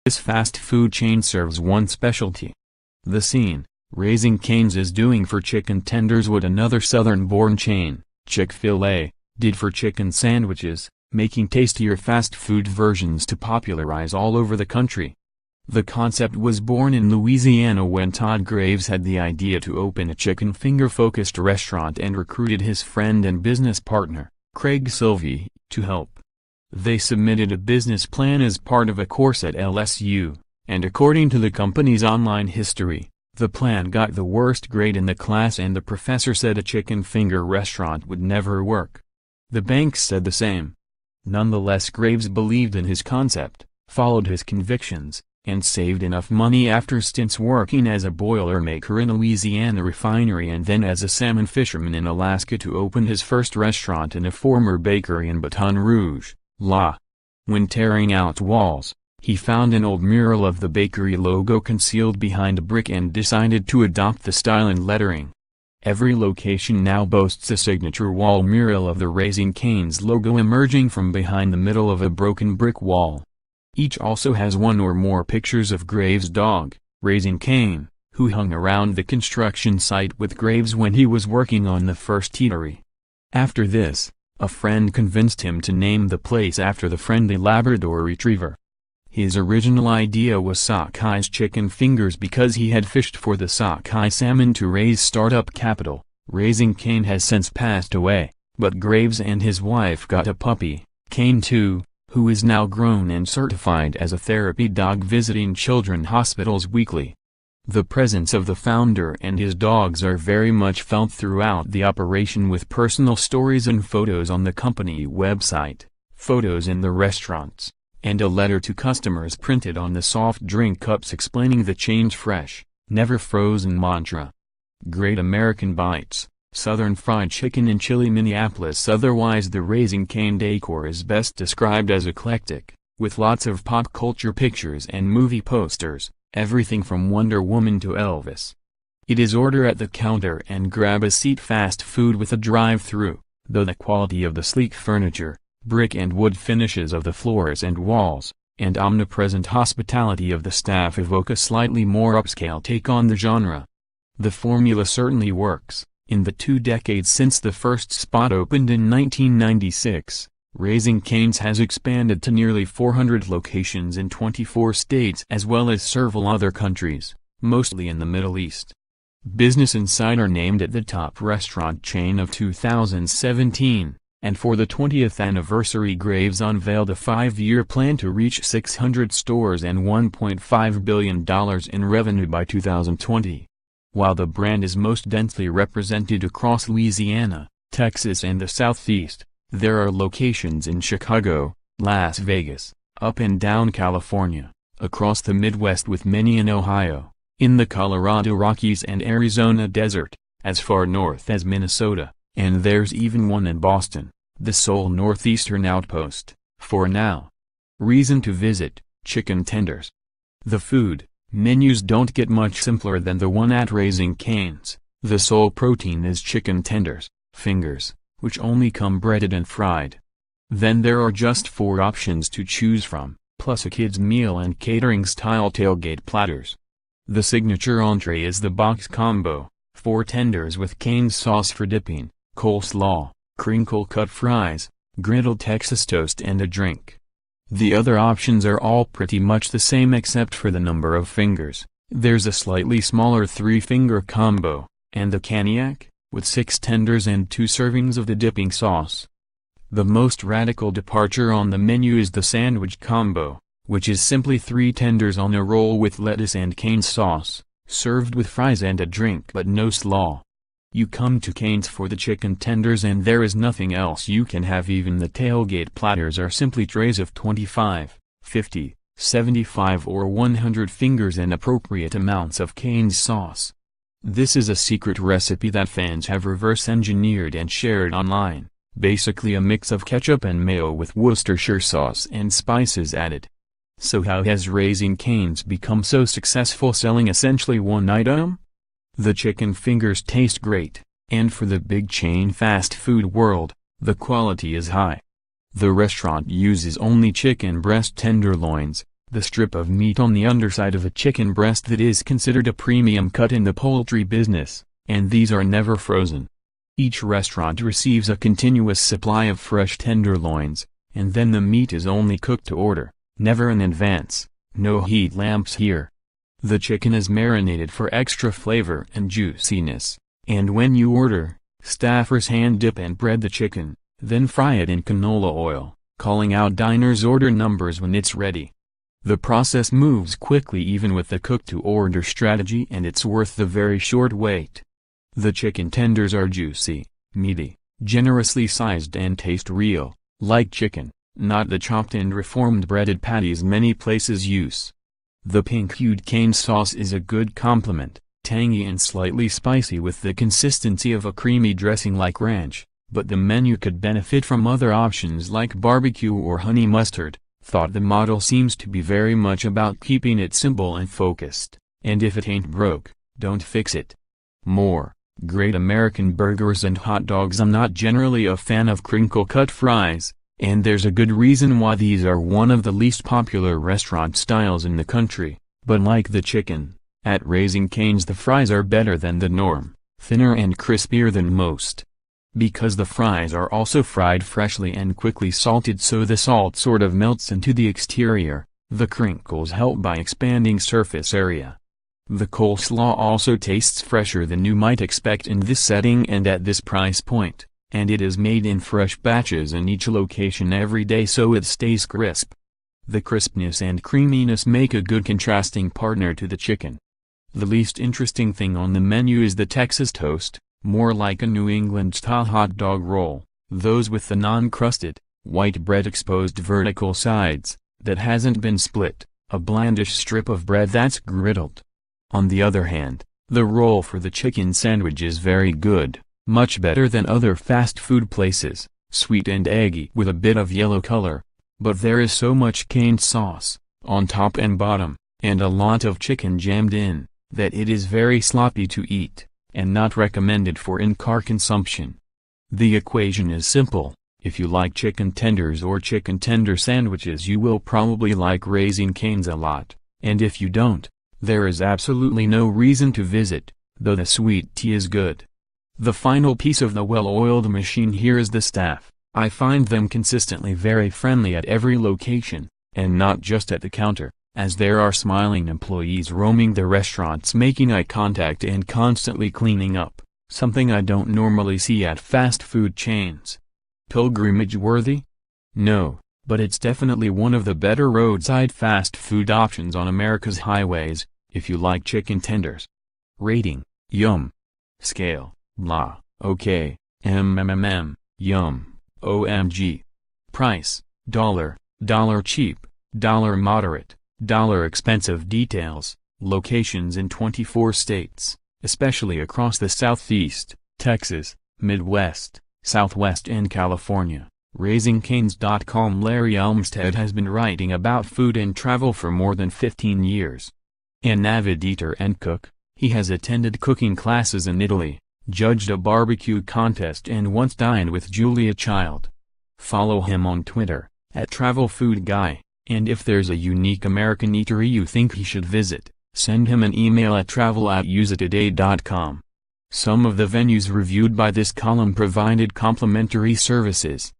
This fast food chain serves one specialty. The scene, Raising Cane's is doing for chicken tenders what another southern-born chain, Chick-fil-A, did for chicken sandwiches, making tastier fast food versions to popularize all over the country. The concept was born in Louisiana when Todd Graves had the idea to open a chicken finger-focused restaurant and recruited his friend and business partner, Craig Silvey, to help. They submitted a business plan as part of a course at LSU, and according to the company's online history, the plan got the worst grade in the class and the professor said a chicken finger restaurant would never work. The banks said the same. Nonetheless, Graves believed in his concept, followed his convictions, and saved enough money after stints working as a boilermaker in a Louisiana refinery and then as a salmon fisherman in Alaska to open his first restaurant in a former bakery in Baton Rouge, La. When tearing out walls, he found an old mural of the bakery logo concealed behind a brick and decided to adopt the style and lettering. Every location now boasts a signature wall mural of the Raising Cane's logo emerging from behind the middle of a broken brick wall. Each also has one or more pictures of Graves' dog, Raising Cane, who hung around the construction site with Graves when he was working on the first eatery. After this, a friend convinced him to name the place after the friendly Labrador retriever. His original idea was Sockey's chicken fingers because he had fished for the sockeye salmon to raise startup capital. Raising Cane has since passed away, but Graves and his wife got a puppy, Cane 2, who is now grown and certified as a therapy dog visiting children hospitals weekly. The presence of the founder and his dogs are very much felt throughout the operation with personal stories and photos on the company website, photos in the restaurants, and a letter to customers printed on the soft drink cups explaining the chain's fresh, never frozen mantra. Great American Bites, Southern Fried Chicken in Chile, Minneapolis. Otherwise, the Raising Cane decor is best described as eclectic, with lots of pop culture pictures and movie posters, everything from Wonder Woman to Elvis. It is order at the counter and grab a seat fast food with a drive-through, though the quality of the sleek furniture, brick and wood finishes of the floors and walls, and omnipresent hospitality of the staff evoke a slightly more upscale take on the genre. The formula certainly works. In the 2 decades since the first spot opened in 1996, Raising Cane's has expanded to nearly 400 locations in 24 states as well as several other countries, mostly in the Middle East. Business Insider named it the top restaurant chain of 2017, and for the 20th anniversary Graves unveiled a 5-year plan to reach 600 stores and $1.5 billion in revenue by 2020. While the brand is most densely represented across Louisiana, Texas and the Southeast, there are locations in Chicago, Las Vegas, up and down California, across the Midwest with many in Ohio, in the Colorado Rockies and Arizona desert, as far north as Minnesota, and there's even one in Boston, the sole northeastern outpost, for now. Reason to visit, chicken tenders. The food menus don't get much simpler than the one at Raising Cane's. The sole protein is chicken tenders, fingers, which only come breaded and fried. Then there are just 4 options to choose from, plus a kid's meal and catering-style tailgate platters. The signature entree is the box combo, 4 tenders with cane sauce for dipping, coleslaw, crinkle-cut fries, griddled Texas toast and a drink. The other options are all pretty much the same except for the number of fingers. There's a slightly smaller 3-finger combo, and the cognac, with 6 tenders and 2 servings of the dipping sauce. The most radical departure on the menu is the sandwich combo, which is simply 3 tenders on a roll with lettuce and cane sauce, served with fries and a drink but no slaw. You come to Cane's for the chicken tenders and there is nothing else you can have. Even the tailgate platters are simply trays of 25, 50, 75 or 100 fingers and appropriate amounts of Cane's sauce. This is a secret recipe that fans have reverse engineered and shared online, basically a mix of ketchup and mayo with Worcestershire sauce and spices added. So how has Raising Cane's become so successful selling essentially one item? The chicken fingers taste great, and for the big chain fast food world, the quality is high. The restaurant uses only chicken breast tenderloins, the strip of meat on the underside of a chicken breast that is considered a premium cut in the poultry business, and these are never frozen. Each restaurant receives a continuous supply of fresh tenderloins, and then the meat is only cooked to order, never in advance. No heat lamps here. The chicken is marinated for extra flavor and juiciness, and when you order, staffers hand dip and bread the chicken, then fry it in canola oil, calling out diners' order numbers when it's ready. The process moves quickly even with the cook-to-order strategy, and it's worth the very short wait. The chicken tenders are juicy, meaty, generously sized and taste real, like chicken, not the chopped and reformed breaded patties many places use. The pink-hued cane sauce is a good complement, tangy and slightly spicy with the consistency of a creamy dressing like ranch, but the menu could benefit from other options like barbecue or honey mustard. Thought the model seems to be very much about keeping it simple and focused, and if it ain't broke, don't fix it. More great American burgers and hot dogs. I'm not generally a fan of crinkle-cut fries, and there's a good reason why these are one of the least popular restaurant styles in the country, but like the chicken, at Raising Cane's the fries are better than the norm, thinner and crispier than most. Because the fries are also fried freshly and quickly salted so the salt sort of melts into the exterior, the crinkles help by expanding surface area. The coleslaw also tastes fresher than you might expect in this setting and at this price point, and it is made in fresh batches in each location every day so it stays crisp. The crispness and creaminess make a good contrasting partner to the chicken. The least interesting thing on the menu is the Texas toast, more like a New England-style hot dog roll, those with the non-crusted, white bread exposed vertical sides, that hasn't been split, a blandish strip of bread that's griddled. On the other hand, the roll for the chicken sandwich is very good, much better than other fast food places, sweet and eggy with a bit of yellow color, but there is so much cane sauce, on top and bottom, and a lot of chicken jammed in, that it is very sloppy to eat, and not recommended for in-car consumption. The equation is simple: if you like chicken tenders or chicken tender sandwiches you will probably like Raising Cane's a lot, and if you don't, there is absolutely no reason to visit, though the sweet tea is good. The final piece of the well-oiled machine here is the staff. I find them consistently very friendly at every location, and not just at the counter, as there are smiling employees roaming the restaurants making eye contact and constantly cleaning up, something I don't normally see at fast food chains. Pilgrimage worthy? No, but it's definitely one of the better roadside fast food options on America's highways, if you like chicken tenders. Rating: yum. Scale: blah, okay, yum, OMG. Price: $, cheap, moderate, expensive. Details: locations in 24 states, especially across the Southeast, Texas, Midwest, Southwest and California. RaisingCanes.com. Larry Elmstead has been writing about food and travel for more than 15 years. An avid eater and cook, he has attended cooking classes in Italy, judged a barbecue contest and once dined with Julia Child. Follow him on Twitter, @TravelFoodGuy, and if there's a unique American eatery you think he should visit, send him an email at travel@usatoday.com. Some of the venues reviewed by this column provided complimentary services.